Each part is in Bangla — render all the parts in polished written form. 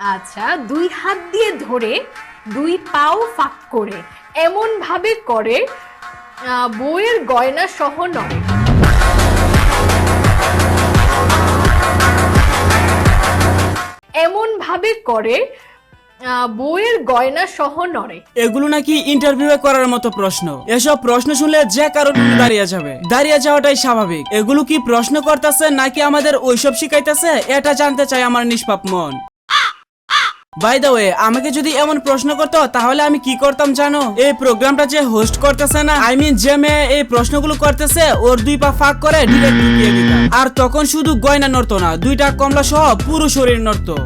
আচ্ছা, দুই হাত দিয়ে ধরে দুই পাও ফাঁক করে এমন ভাবে করে বউয়ের গয়না সহ নড়ে। এমন ভাবে করে বউয়ের গয়না সহ নড়ে। এগুলো নাকি ইন্টারভিউ করার মতো প্রশ্ন। এসব প্রশ্ন শুনলে যে কারো দাঁড়িয়ে যাবে, দাঁড়িয়ে যাওয়াটাই স্বাভাবিক। এগুলো কি প্রশ্ন করতেছে নাকি আমাদের ওইসব শিখাইতেছে, এটা জানতে চাই আমার নিষ্পাপ মন। বাই দ্য ওয়ে, আমাকে যদি এমন প্রশ্ন করতো তাহলে আমি কি করতাম জানো? এই প্রোগ্রামটা যে হোস্ট করতেছে না, আই মিন যে মেয়ে এই প্রশ্নগুলো করতেছে, ওর দুই পা ফাঁক করে ডিরেক্ট ঢুকিয়ে দিতাম। আর তখন শুধু গয়না নড়তো না, দুইটা কমলা সহ পুরো শরীর নড়তো।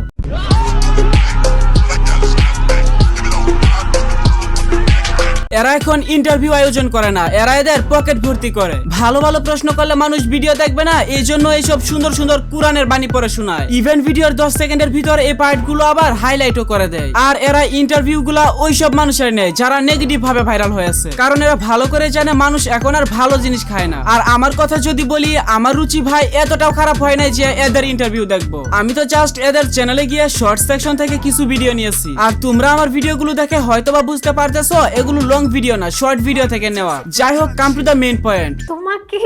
এরা এখন ইন্টারভিউ আয়োজন করে না, এরা এদের পকেট ভর্তি করে। ভালো ভালো প্রশ্ন করলে মানুষ ভিডিও দেখবে না, এই জন্য এইসব সুন্দর সুন্দর কোরআনের বাণী পড়ে শোনায়। ইভেন ভিডিওর 10 সেকেন্ডের ভিতর এই পার্ট গুলো আবার হাইলাইটও করে দেয়। আর এরা ইন্টারভিউ গুলা ওইসব মানুষের নেয় যারা নেগেটিভ ভাবে ভাইরাল হয়েছে, কারণ এরা ভালো করে জানে মানুষ এখন আর ভালো জিনিস খায় না। আর আমার কথা যদি বলি, আমার রুচি ভাই এতটাও খারাপ হয় নাই যে এদের ইন্টারভিউ দেখবো। আমি তো জাস্ট এদের চ্যানেলে গিয়ে শর্ট সেকশন থেকে কিছু ভিডিও নিয়েছি। আর তোমরা আমার ভিডিওগুলো দেখে হয়তোবা বুঝতে পারতেছো এগুলো লং ভিডিও না, শর্ট ভিডিও থেকে নেওয়া। যাই হোক, come to the main point. তোমাকে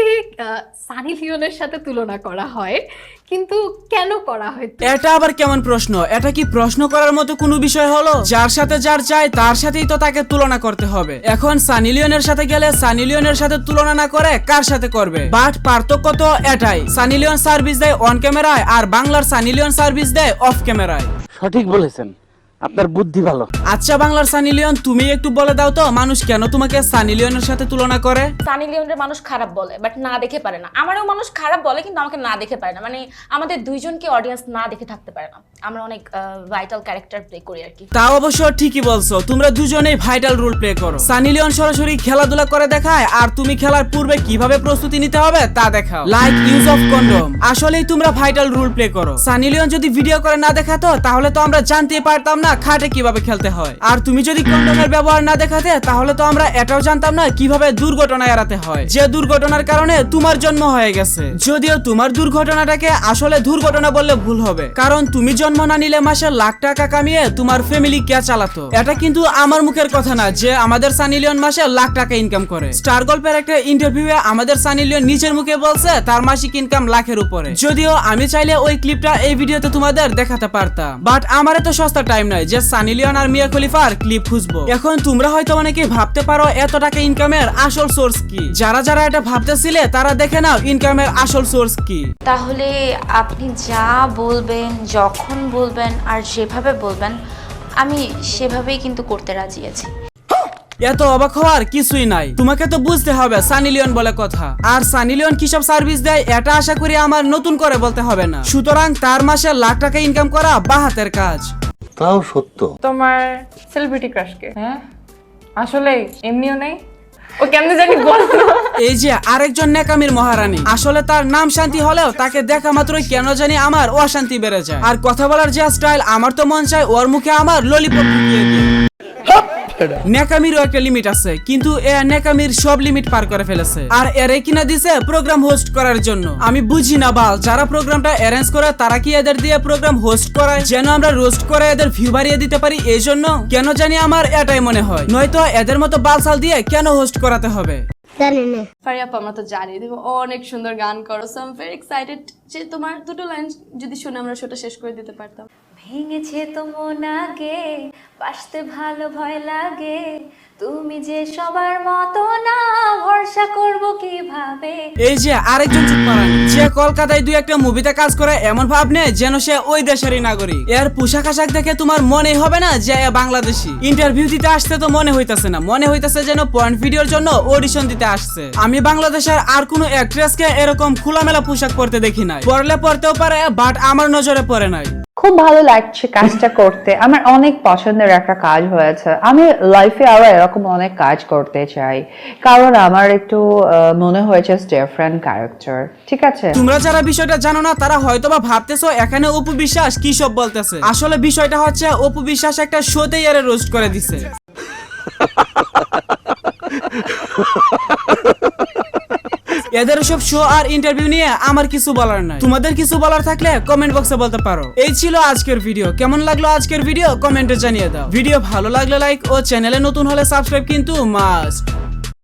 সানি লিওনের সাথে তুলনা করা হয়, কিন্তু কেন করা হয়? এটা আবার কেমন প্রশ্ন? এটা কি প্রশ্ন করার মতো কোনো বিষয় হলো? যার সাথে যার চায় তার সাথেই তো তাকে তুলনা করতে হবে। এখন সানি লিওনের সাথে গেলে সানি লিওনের সাথে তুলনা না করে কার সাথে করবে? বাট পার্থক্য তো এটাই, সানি লিওন সার্ভিস দেয় অন ক্যামেরায় আর বাংলার সানি লিওন সার্ভিস দেয় অফ ক্যামেরায়। সঠিক বলেছেন, আপনার বুদ্ধি ভালো। আচ্ছা বাংলার সানি লিওন, তুমি একটু বলে দাও তো মানুষ কেন তোমাকে সানি লিওনের সাথে তুলনা করে? সানি লিওনের মানুষ খারাপ বলে, বাট না দেখে পারে না। আমারও মানুষ খারাপ বলে, কিন্তু আমাকে না দেখে পারে না। মানে আমাদের দুইজনকে অডিয়েন্স না দেখে থাকতে পারে না। আমরা অনেক ভাইটাল ক্যারেক্টার প্লে করি আর কি। তাও অবশ্য ঠিকই বলছো, তোমরা দুজনেই ভাইটাল রোল প্লে করো। সানি লিওন সরাসরি খেলাধুলা করে দেখায়, আর তুমি খেলার পূর্বে কিভাবে প্রস্তুতি নিতে হবে তা দেখাও, লাইক ইউজ অফ কন্ডম। আসলেই তোমরা ভাইটাল রোল প্লে করো। সানি লিওন যদি ভিডিও করে না দেখাতো তাহলে তো আমরা জানতেই পারতাম না খাটে কিভাবে খেলতে হয়। আর তুমি যদি কন্ডমের ব্যবহার না দেখাতে তাহলে তো আমরা এটাও জানতাম না কিভাবে দুর্ঘটনা এড়াতে হয়, যে দুর্ঘটনার কারণে তোমার জন্ম হয়ে গেছে। যদিও তোমার দুর্ঘটনাটাকে আসলে দুর্ঘটনা বললে ভুল হবে, কারণ তুমি জন্ম না নিলে মাসে লাখ টাকা কামিয়ে তোমার ফ্যামিলি কে চালাতো। এটা কিন্তু আমার মুখের কথা না যে আমাদের সানি লিওন মাসে লাখ টাকা ইনকাম করে। স্টার গল্পের একটা ইন্টারভিউয়ে আমাদের সানি লিওন নিজের মুখে বলছে তার মাসিক ইনকাম লাখের উপরে। যদিও আমি চাইলে ওই ক্লিপটা এই ভিডিওতে তোমাদের দেখাতে পারতাম, বাট আমার এত সস্তা টাইম নাই যে সানি লিওন আর মিয়া খলিফার ক্লিপ খুঁজবো। এখন তোমরা হয়তো অনেকে ভাবতে পারো এত টাকা ইনকামের আসল সোর্স কি। যারা যারা এটা ভাবতেছিলে তারা দেখে নাও ইনকামের আসল সোর্স কি। তাহলে আপনি যা বলবেন, যখন বলবেন আর যেভাবে বলবেন, আমি সেভাবেই কিন্তু করতে রাজি আছি। এত অবাক হওয়ার কিছুই নাই, তোমাকে তো বুঝতে হবে সানি লিওন বলে কথা। আর সানি লিওন কিসব সার্ভিস দেয় এটা আশা করি আমার নতুন করে বলতে হবে না। সুতরাং তার মাসে লাখ টাকা ইনকাম করা বাহাতের কাজ। তাও সত্য। তোমার সেলিব্রিটি ক্রাশকে? হ্যাঁ আসলে এমনিও নেই, ও কেমনে জানি বলতো। এই যে আরেকজন নেকামির মহারানী, আসলে তার নাম শান্তি হলেও তাকে দেখা মাত্রই কেন জানি আমার অশান্তি বেড়ে যায়। আর কথা বলার যে স্টাইল, আমার তো মন চায় ওর মুখে আমার ললিপপ ঢুকিয়ে দিই। নেকামিরও একটা লিমিট আছে, কিন্তু এ নেকামির সব লিমিট পার করে ফেলেছে। আর এরে কিনা দিছে প্রোগ্রাম হোস্ট করার জন্য। আমি বুঝি না বাল, যারা প্রোগ্রামটা অ্যারেঞ্জ করে তারা কি এদের দিয়ে প্রোগ্রাম হোস্ট করায় যেন আমরা রোস্ট করে এদের ভিউ বাড়িয়ে দিতে পারি, এই জন্য? কেন জানি আমার এটাই মনে হয়, নয়তো এদের মতো বালসাল দিয়ে কেন হোস্ট করাতে হবে? ফারিয়া আপা, আমরা তো জানি তুমি অনেক সুন্দর গান করো, so I am very excited যে তোমার দুটো লাইন যদি শুনে আমরা সেটা শেষ করে দিতে পারতাম। ভেঙেছে তো মন আগে, বাসতে ভালো ভয় লাগে, তুমি যে সবার মতো না, ভরসা করব কিভাবে। এই যে আরেকজন চুপমারানি, যে কলকাতায় দুই একটা মুভিতে কাজ করে এমন ভাব নেয় যেন সে ওই দেশেরই নাগরিক। এর পোশাক আশাক দেখে তোমার মনে হবে না যে বাংলাদেশি? ইন্টারভিউ দিতে আসতে তো মনে হইতাছে না, মনে হইতাছে যেন পয়েন্ট ভিডিওর জন্য অডিশন দিতে আসছে। আমি বাংলাদেশের আর কোনো অ্যাক্ট্রেসকে এরকম খোলামেলা পোশাক পরতে দেখি নাই। পরলে পরতেও পারে, বাট আমার নজরে পড়ে নাই। খুব ভালো লাগছে কাজটা করতে, আমার অনেক পছন্দের একটা কাজ হয়েছে। আমি লাইফে আরো এরকম অনেক কাজ করতে চাই, কারণ আমার একটু মনে হয়েছে ডিফারেন্ট ক্যারেক্টার। ঠিক আছে, তোমরা যারা বিষয়টা জানো না তারা হয়তোবা ভাবতেছো এখানে অপু বিশ্বাস কি সব বলতেছে। আসলে বিষয়টা হচ্ছে অপু বিশ্বাস একটা শোতেই এর রোস্ট করে দিছে। এদের সব শো আর ইন্টারভিউ নিয়ে আমার কিছু বলার নাই। তোমাদের কিছু বলার থাকলে কমেন্ট বক্সে বলতে পারো। এই ছিল আজকের ভিডিও। কেমন লাগলো আজকের ভিডিও কমেন্টে জানিয়ে দাও। ভিডিও ভালো লাগলে লাইক ও চ্যানেলে নতুন হলে সাবস্ক্রাইব কিন্তু মাস্ট।